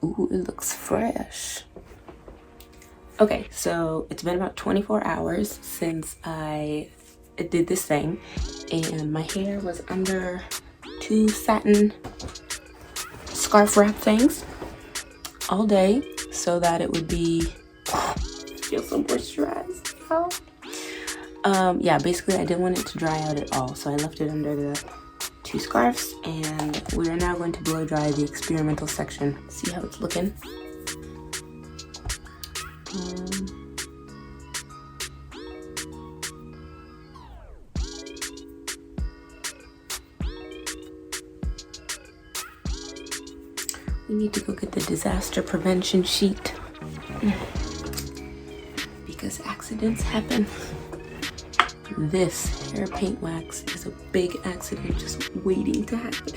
Ooh, it looks fresh. Okay, so it's been about 24 hours since I did this thing, and my hair was under 2 satin scarf wrap things all day so that it would be feel so moisturized. Yeah, basically I didn't want it to dry out at all, so I left it under the 2 scarves, and we are now going to blow dry the experimental section. See how it's looking. We need to go get the disaster prevention sheet because accidents happen. This hair paint wax is a big accident just waiting to happen.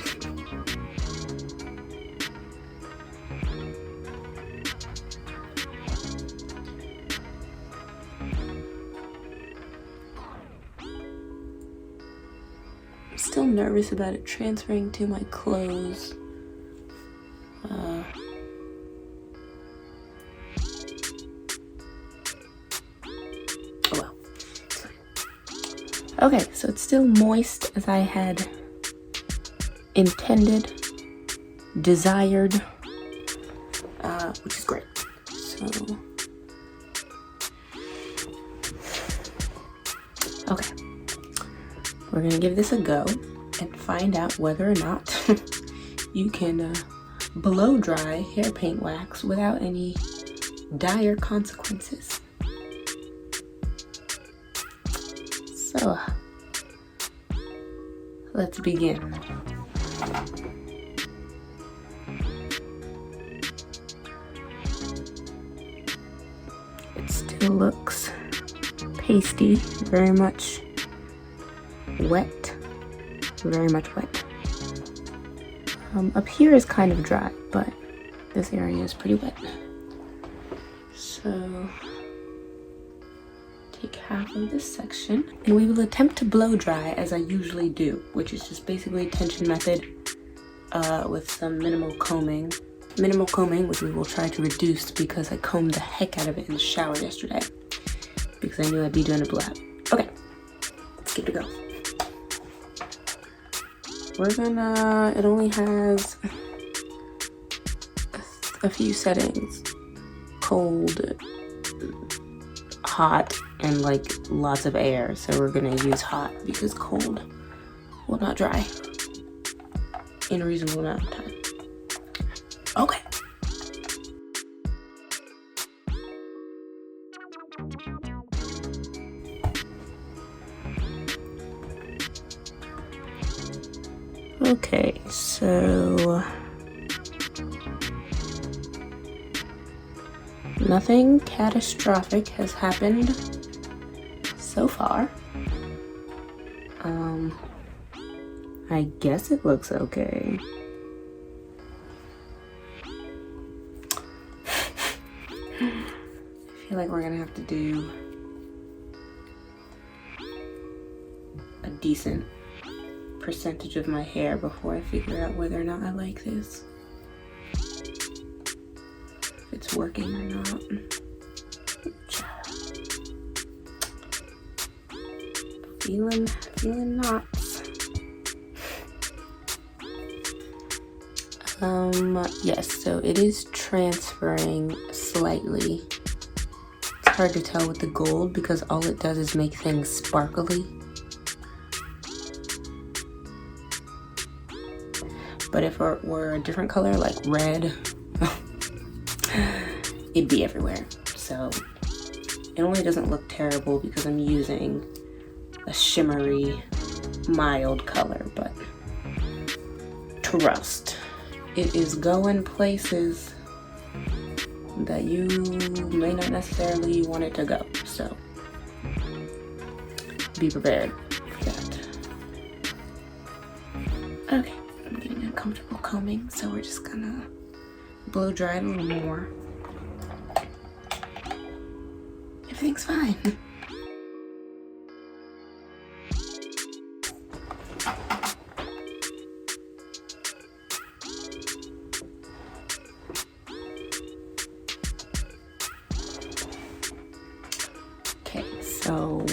I'm still nervous about it transferring to my clothes. Oh well. Okay, so it's still moist as I had intended, desired, which is great. So, okay, we're gonna give this a go and find out whether or not you can blow dry hair paint wax without any dire consequences. So, let's begin. It still looks pasty, very much wet, very much wet. Up here is kind of dry, but this area is pretty wet. So, take half of this section, and we will attempt to blow dry as I usually do, which is just basically tension method with some minimal combing. Minimal combing, which we will try to reduce because I combed the heck out of it in the shower yesterday because I knew I'd be doing a blab. Okay, let's give it a go. We're gonna, it only has a few settings: cold, hot, and like lots of air. So we're gonna use hot because cold will not dry in a reasonable amount of time. Okay. Okay, so nothing catastrophic has happened so far. I guess it looks okay. I feel like we're gonna have to do a decent percentage of my hair before I figure out whether or not I like this. If it's working or not. Feeling knots. Yes, so it is transferring slightly. It's hard to tell with the gold because all it does is make things sparkly. But if it were a different color, like red, it'd be everywhere. So it only doesn't look terrible because I'm using a shimmery, mild color, but trust, it is going places that you may not necessarily want it to go. So be prepared for that. Okay. I'm getting uncomfortable combing, so we're just gonna blow dry it a little more. Everything's fine. So,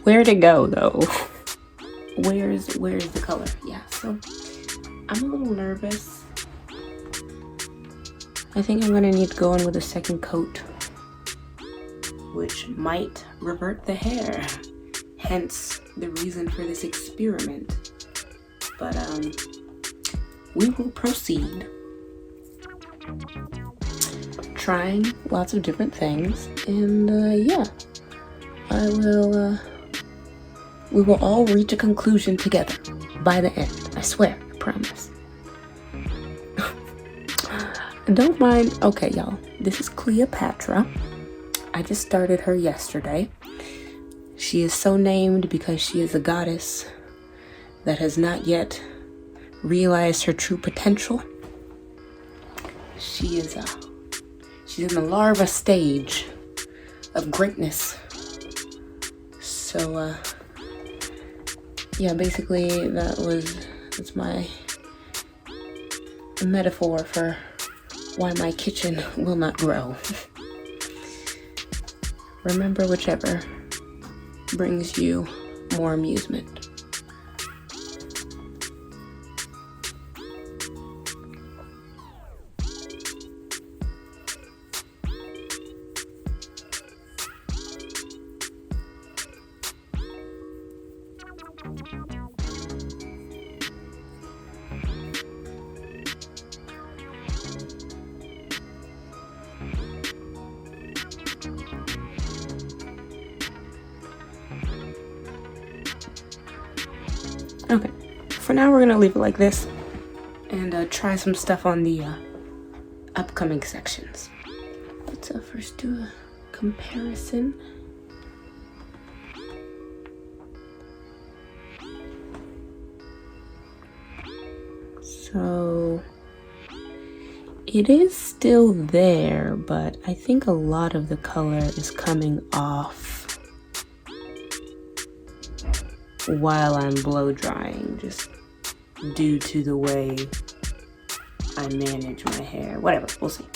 where to go though? Where's the color? Yeah, so I'm a little nervous. I think I'm gonna need to go in with a second coat, which might revert the hair. Hence the reason for this experiment. But we will proceed. Trying lots of different things, and yeah, we will all reach a conclusion together by the end. I swear, I promise. Don't mind. Okay, y'all, this is Cleopatra. I just started her yesterday. She is so named because she is a goddess that has not yet realized her true potential. She's in the larva stage of greatness. So yeah, basically that's my metaphor for why my kitchen will not grow. Remember whichever brings you more amusement. Okay, for now we're gonna leave it like this and try some stuff on the upcoming sections. Let's first do a comparison. So it is still there, but I think a lot of the color is coming off while I'm blow drying, just due to the way I manage my hair. Whatever, we'll see.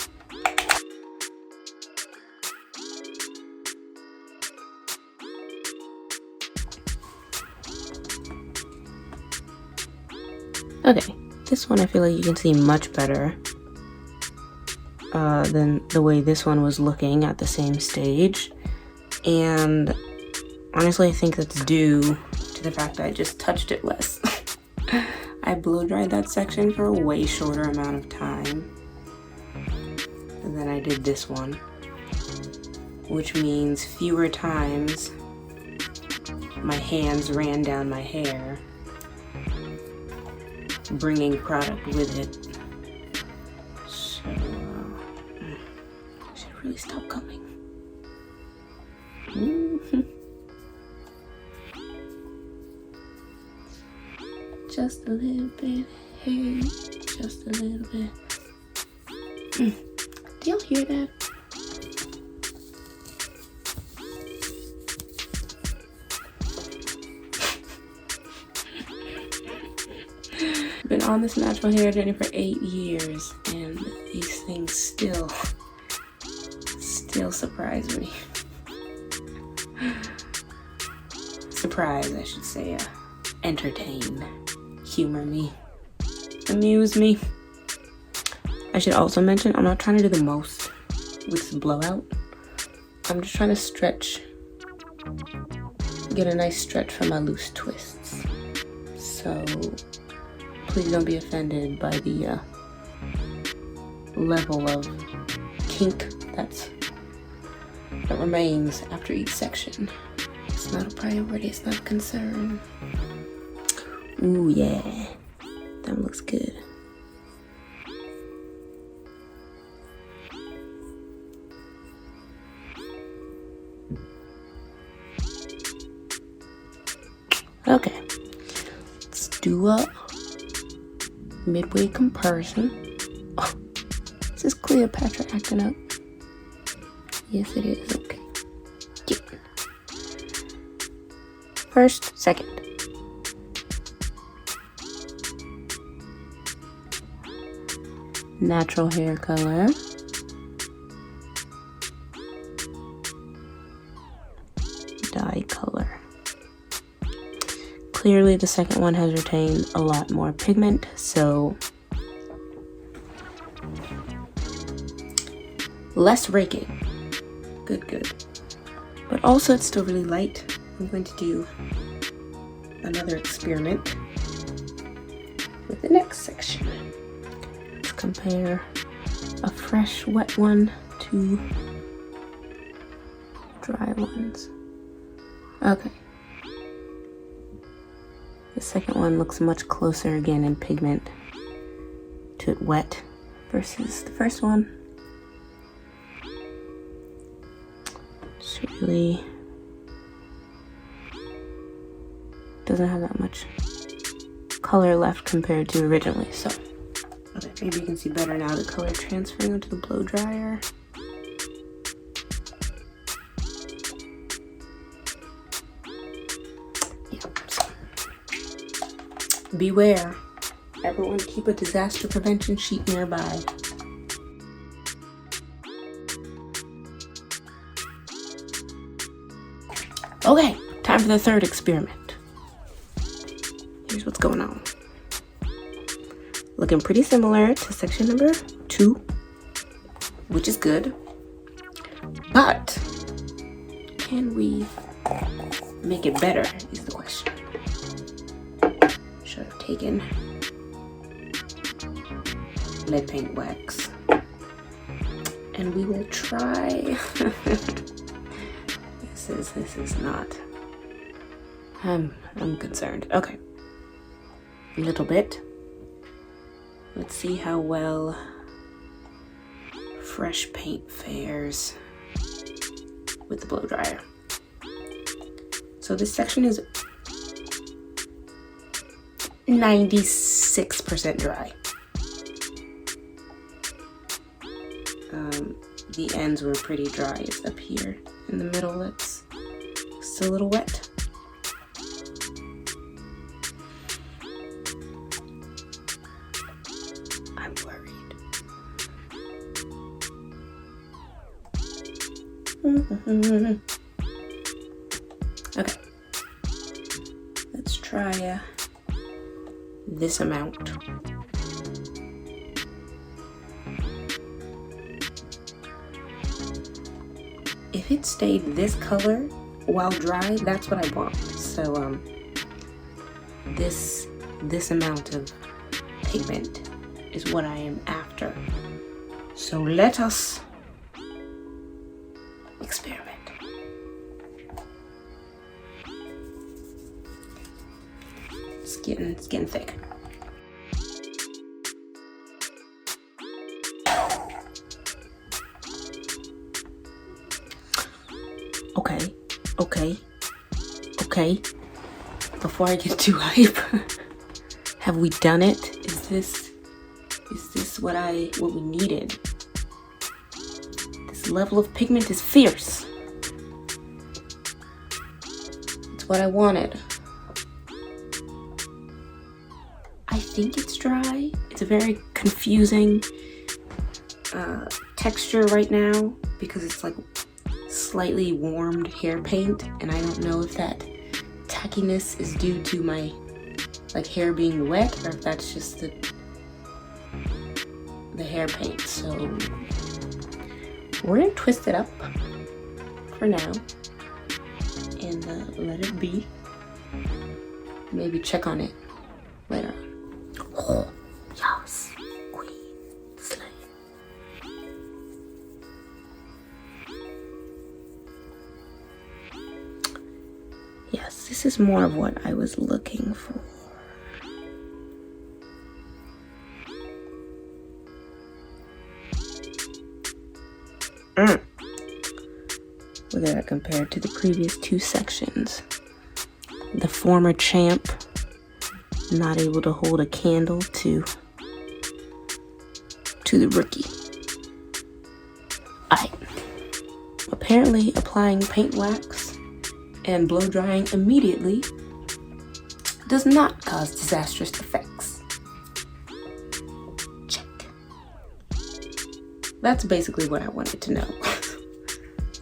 Okay, this one I feel like you can see much better than the way this one was looking at the same stage. And honestly, I think that's due to the fact that I just touched it less. I blow dried that section for a way shorter amount of time than I did this one, which means fewer times my hands ran down my hair, bringing product with it. So I should really stop combing. Just a little bit, hey, just a little bit. Do y'all hear that? Been on this natural hair journey for 8 years, and these things still surprise me. Surprise, I should say. Entertain, humor me, amuse me. I should also mention I'm not trying to do the most with this blowout. I'm just trying to stretch, get a nice stretch from my loose twists. So please don't be offended by the level of kink that remains after each section. It's not a priority, it's not a concern. Ooh, yeah, that looks good. Okay, let's do a midway comparison. Oh, is this Cleopatra acting up? Yes, it is. Okay. Yeah. First, second. Natural hair color. dye color. Clearly the second one has retained a lot more pigment, so less raking. Good. But also it's still really light. I'm going to do another experiment with the next section. Let's compare a fresh wet one to dry ones. Okay. The second one looks much closer again in pigment to it wet versus the first one. It's really doesn't have that much color left compared to originally, so okay, maybe you can see better now the color transferring onto the blow dryer. Yeah, so beware, everyone keep a disaster prevention sheet nearby. Okay, time for the third experiment. Here's what's going on. Looking pretty similar to section number 2, which is good. But can we make it better is the question. Should have taken lead paint wax. And we will try. This is not. I'm concerned. Okay. A little bit. Let's see how well fresh paint fares with the blow dryer. So this section is 96% dry. The ends were pretty dry. It's up here in the middle that's still a little wet. I'm worried. Okay. Let's try this amount. If it stayed this color while dry, that's what I want. So this amount of pigment is what I am after. So let us experiment. It's getting thick. Okay. Before I get too hype, have we done it? Is this what we needed? This level of pigment is fierce. It's what I wanted. I think it's dry. It's a very confusing texture right now because it's like slightly warmed hair paint, and I don't know if that tackiness is due to my hair being wet or if that's just the hair paint. So we're gonna twist it up for now and let it be. Maybe check on it later on. Oh, yes, queen, slay. Yes, this is more of what I was looking for. Look at that compared to the previous 2 sections. The former champ not able to hold a candle to the rookie. Apparently applying paint wax and blow drying immediately does not cause disastrous effects. Check. That's basically what I wanted to know.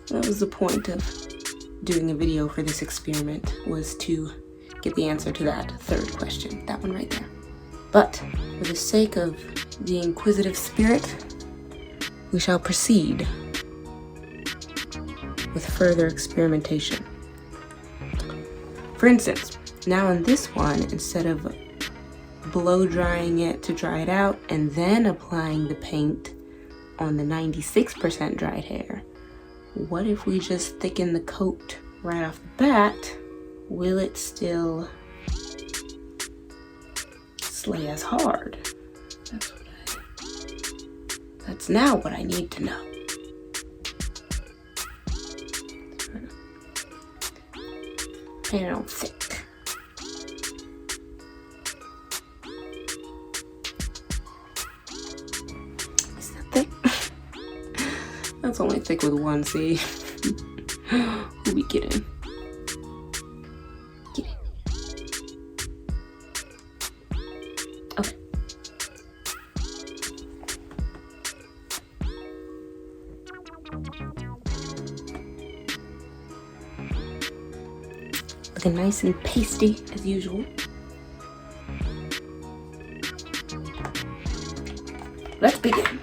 That was the point of doing a video for this experiment was to get the answer to that third question, that one right there. But for the sake of the inquisitive spirit, we shall proceed with further experimentation. For instance, now in this one, instead of blow drying it to dry it out and then applying the paint on the 96% dried hair, what if we just thicken the coat right off the bat? Will it still slay as hard? That's now what I need to know. Paint it on thick. Is that thick? That's only thick with one, see? Who be kidding? Kidding. Okay. Looking nice and pasty as usual. Let's begin.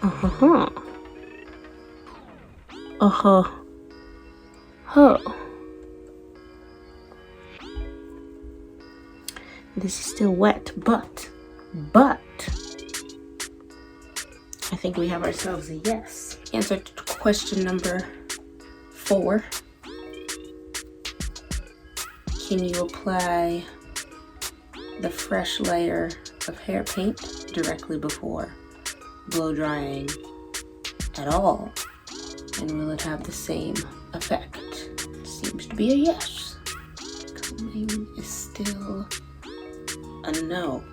Uh-huh. Uh-huh. Huh. This is still wet, but I think we have ourselves a yes. Answer to question number 4. Can you apply the fresh layer of hair paint directly before blow drying at all? And will it have the same effect? Seems to be a yes. Coming is still a no.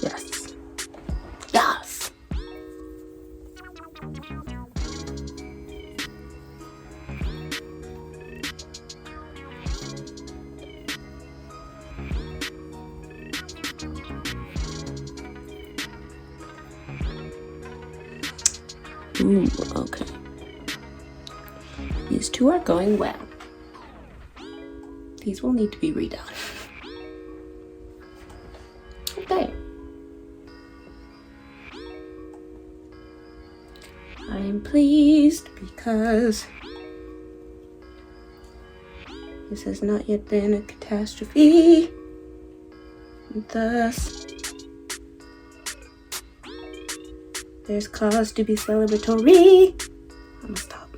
Yes. Yes. Ooh, okay. These two are going well. These will need to be redone. Okay. I am pleased because this has not yet been a catastrophe. Thus, there's cause to be celebratory. I'm gonna stop.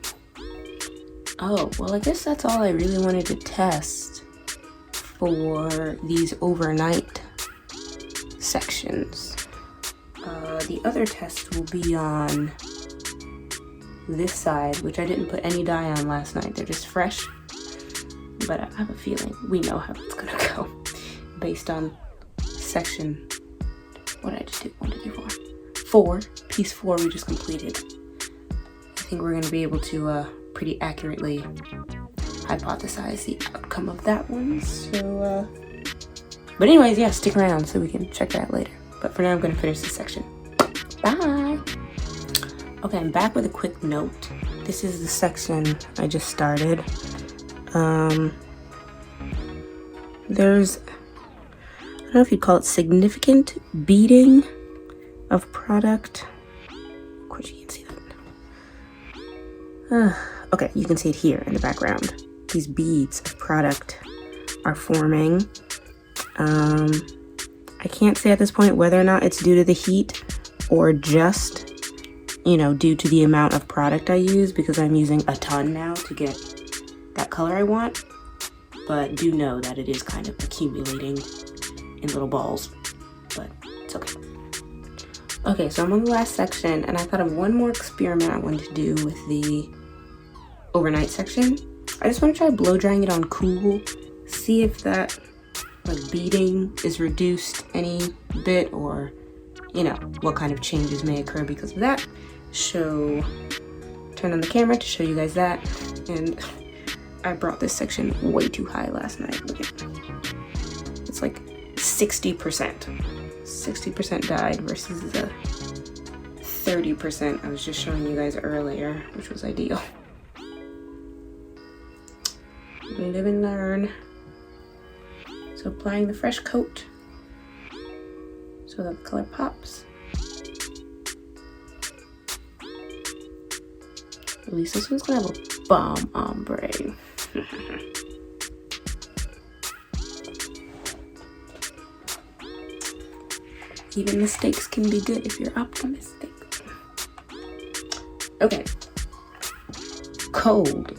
Oh, well, I guess that's all I really wanted to test for these overnight sections. The other tests will be on this side, which I didn't put any dye on last night. They're just fresh, but I have a feeling we know how it's gonna go based on section, what did I just do? 1, 2, 3, 4. 4, piece 4 we just completed. I think we're gonna be able to pretty accurately hypothesize the outcome of that one. So, but anyways, yeah, stick around so we can check that out later. But for now, I'm gonna finish this section. Bye. Okay, I'm back with a quick note. This is the section I just started. There's, I don't know if you'd call it significant beading of product. Of course you can see that. Okay, you can see it here in the background. These beads of product are forming. I can't say at this point whether or not it's due to the heat or just, you know, due to the amount of product I use, because I'm using a ton now to get that color I want. But do know that it is kind of accumulating in little balls, but it's okay. Okay, so I'm on the last section, and I thought of one more experiment I wanted to do with the overnight section. I just want to try blow drying it on cool, see if that like beading is reduced any bit, or you know, what kind of changes may occur because of that. So turn on the camera to show you guys that. And I brought this section way too high last night. Look at it. It's like 60% died versus the 30% I was just showing you guys earlier, which was ideal. Live and learn. So applying the fresh coat so that the color pops. At least this one's gonna have a bomb ombre. Even mistakes can be good if you're optimistic. Okay. Cold.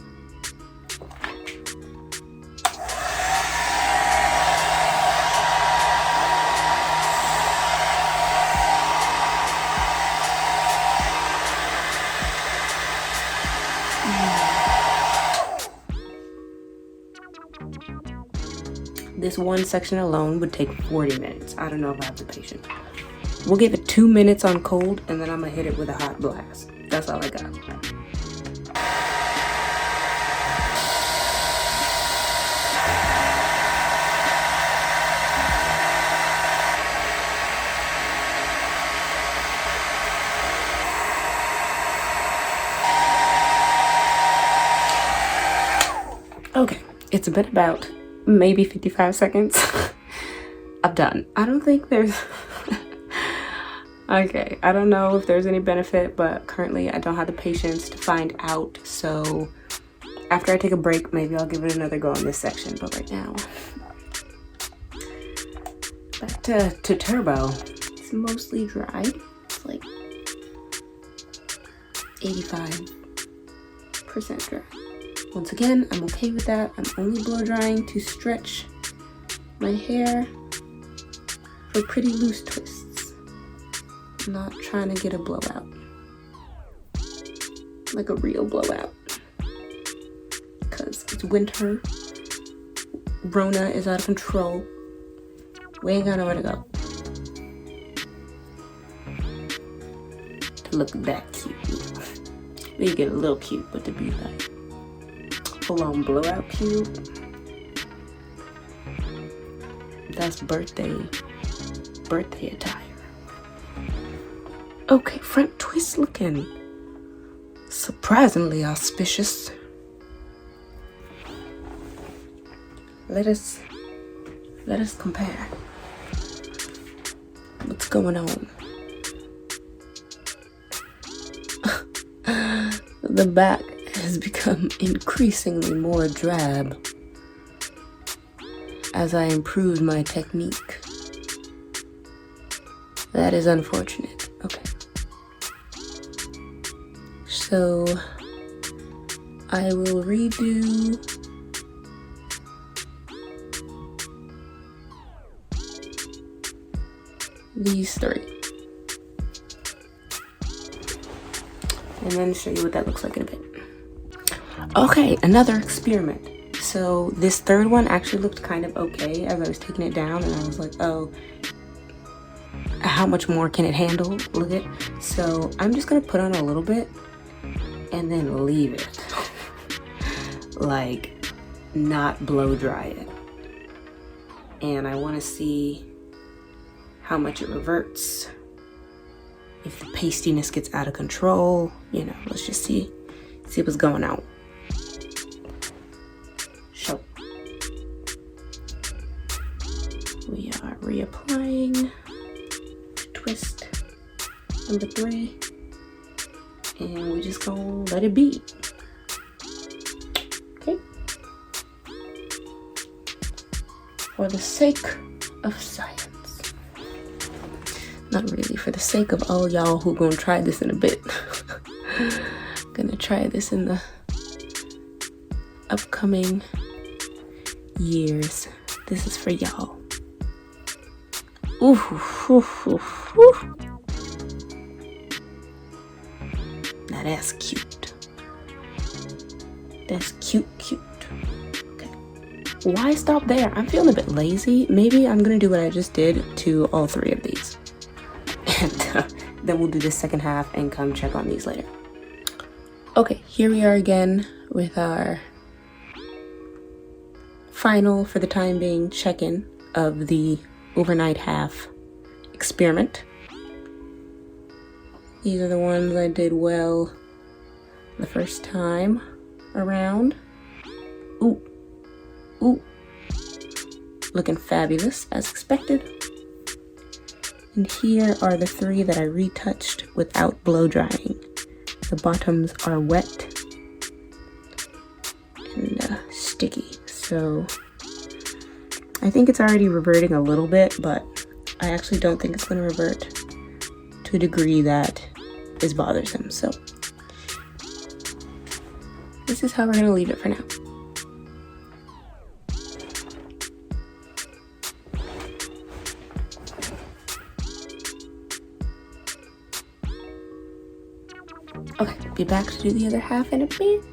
This one section alone would take 40 minutes. I don't know if I have the patience. We'll give it 2 minutes on cold, and then I'm gonna hit it with a hot blast. That's all I got. Okay, it's been about maybe 55 seconds. I'm done. I don't think there's okay, I don't know if there's any benefit, but currently I don't have the patience to find out. So after I take a break, maybe I'll give it another go on this section. But right now, back to turbo. It's mostly dry. It's like 85% dry. Once again, I'm okay with that. I'm only blow drying to stretch my hair for pretty loose twists. I'm not trying to get a blowout. Like a real blowout. Because it's winter. Rona is out of control. We ain't got nowhere to go. To look that cute. We get a little cute, but to be like full on blowout cute. That's birthday attire. Okay, front twist looking surprisingly auspicious. Let us compare. What's going on? The back has become increasingly more drab as I improved my technique. That is unfortunate. Okay. So I will redo these three. And then show you what that looks like in a bit. Okay, another experiment. So this third one actually looked kind of okay as I was taking it down, and I was like, oh, how much more can it handle? Look at. So I'm just gonna put on a little bit and then leave it. Like, not blow dry it. And I wanna see how much it reverts. If the pastiness gets out of control, you know, let's just see what's going on. So we are reapplying twist number 3, and we just gonna let it be. Okay. For the sake of science. Not really, for the sake of all y'all who gonna try this in a bit. Gonna try this in the upcoming years. This is for y'all. Ooh, ooh, ooh, ooh. Now that's cute. That's cute. Okay. Why stop there? I'm feeling a bit lazy. Maybe I'm gonna do what I just did to all 3 of these. And then we'll do the second half and come check on these later. Okay, here we are again with our final, for the time being, check-in of the overnight half experiment. These are the ones I did well the first time around. Ooh, ooh, looking fabulous as expected. And here are the 3 that I retouched without blow drying. The bottoms are wet and sticky, so I think it's already reverting a little bit, but I actually don't think it's going to revert to a degree that is bothersome. So this is how we're going to leave it for now. Okay, be back to do the other half in a bit.